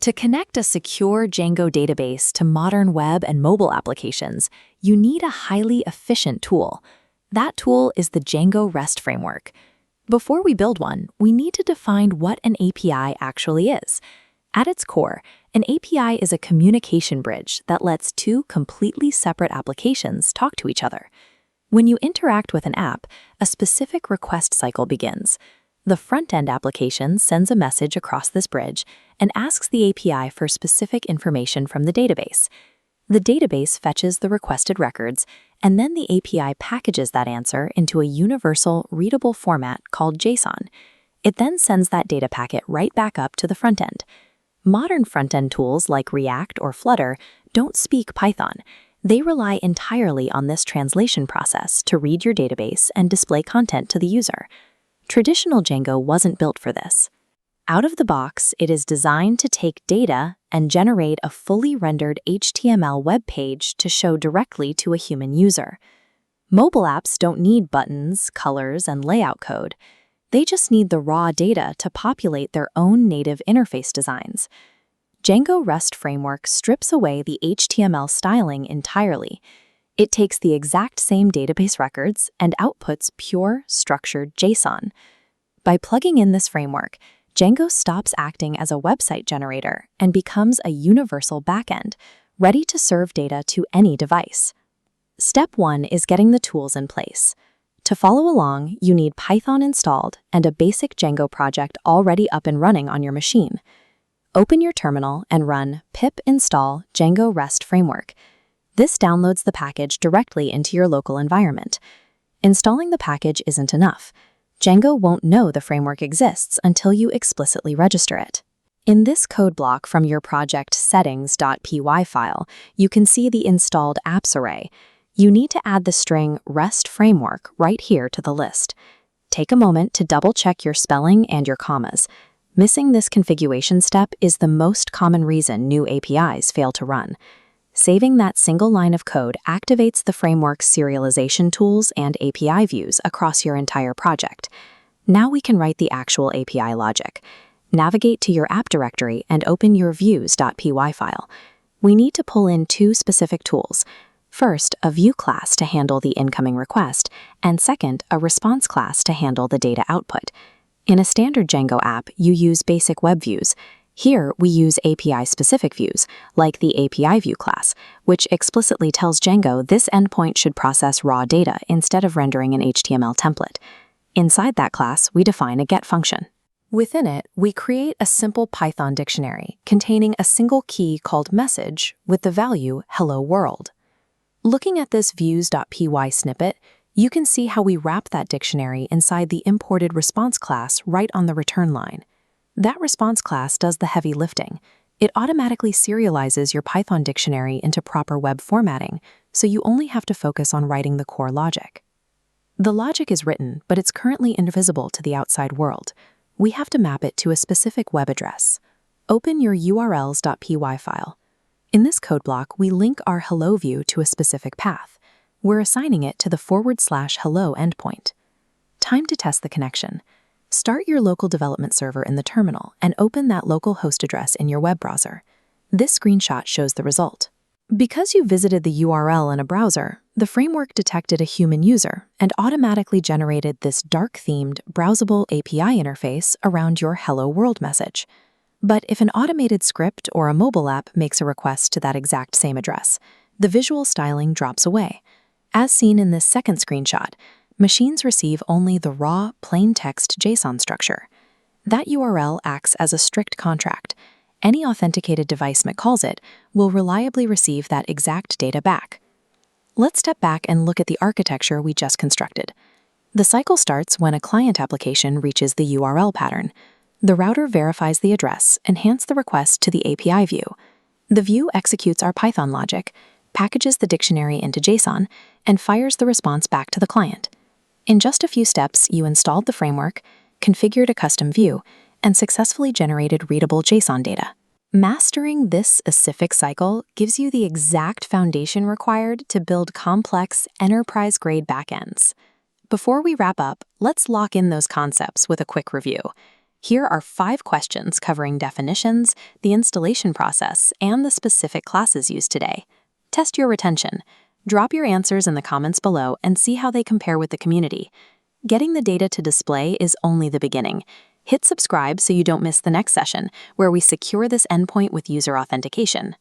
To connect a secure Django database to modern web and mobile applications, you need a highly efficient tool. That tool is the Django REST framework. Before we build one, we need to define what an API actually is. At its core, an API is a communication bridge that lets two completely separate applications talk to each other. When you interact with an app, a specific request cycle begins. The front-end application sends a message across this bridge and asks the API for specific information from the database. The database fetches the requested records, and then the API packages that answer into a universal, readable format called JSON. It then sends that data packet right back up to the front end. Modern front-end tools like React or Flutter don't speak Python. They rely entirely on this translation process to read your database and display content to the user. Traditional Django wasn't built for this. Out of the box, it is designed to take data and generate a fully rendered HTML web page to show directly to a human user. Mobile apps don't need buttons, colors, and layout code. They just need the raw data to populate their own native interface designs. Django REST framework strips away the HTML styling entirely. It takes the exact same database records and outputs pure, structured JSON. By plugging in this framework, Django stops acting as a website generator and becomes a universal backend, ready to serve data to any device. Step 1 is getting the tools in place. To follow along, you need Python installed and a basic Django project already up and running on your machine. Open your terminal and run pip install Django REST framework. This downloads the package directly into your local environment. Installing the package isn't enough. Django won't know the framework exists until you explicitly register it. In this code block from your project settings.py file, you can see the installed apps array. You need to add the string REST framework right here to the list. Take a moment to double-check your spelling and your commas. Missing this configuration step is the most common reason new APIs fail to run. Saving that single line of code activates the framework's serialization tools and API views across your entire project. Now we can write the actual API logic. Navigate to your app directory and open your views.py file. We need to pull in two specific tools. First, a view class to handle the incoming request, and second, a response class to handle the data output. In a standard Django app, you use basic web views. Here, we use API-specific views, like the API view class, which explicitly tells Django this endpoint should process raw data instead of rendering an HTML template. Inside that class, we define a get function. Within it, we create a simple Python dictionary containing a single key called message with the value hello world. Looking at this views.py snippet, you can see how we wrap that dictionary inside the imported response class right on the return line. That response class does the heavy lifting. It automatically serializes your Python dictionary into proper web formatting, so you only have to focus on writing the core logic. The logic is written, but it's currently invisible to the outside world. We have to map it to a specific web address. Open your urls.py file. In this code block, we link our hello view to a specific path. We're assigning it to the /hello endpoint. Time to test the connection. Start your local development server in the terminal and open that local host address in your web browser. This screenshot shows the result. Because you visited the URL in a browser, the framework detected a human user and automatically generated this dark-themed, browsable API interface around your Hello World message. But if an automated script or a mobile app makes a request to that exact same address, the visual styling drops away. As seen in this second screenshot, machines receive only the raw, plain text JSON structure. That URL acts as a strict contract. Any authenticated device that calls it will reliably receive that exact data back. Let's step back and look at the architecture we just constructed. The cycle starts when a client application reaches the URL pattern. The router verifies the address and hands the request to the API view. The view executes our Python logic, packages the dictionary into JSON, and fires the response back to the client. In just a few steps, you installed the framework, configured a custom view, and successfully generated readable JSON data. Mastering this specific cycle gives you the exact foundation required to build complex, enterprise-grade backends. Before we wrap up, let's lock in those concepts with a quick review. Here are 5 questions covering definitions, the installation process, and the specific classes used today. Test your retention. Drop your answers in the comments below and see how they compare with the community. Getting the data to display is only the beginning. Hit subscribe so you don't miss the next session, where we secure this endpoint with user authentication.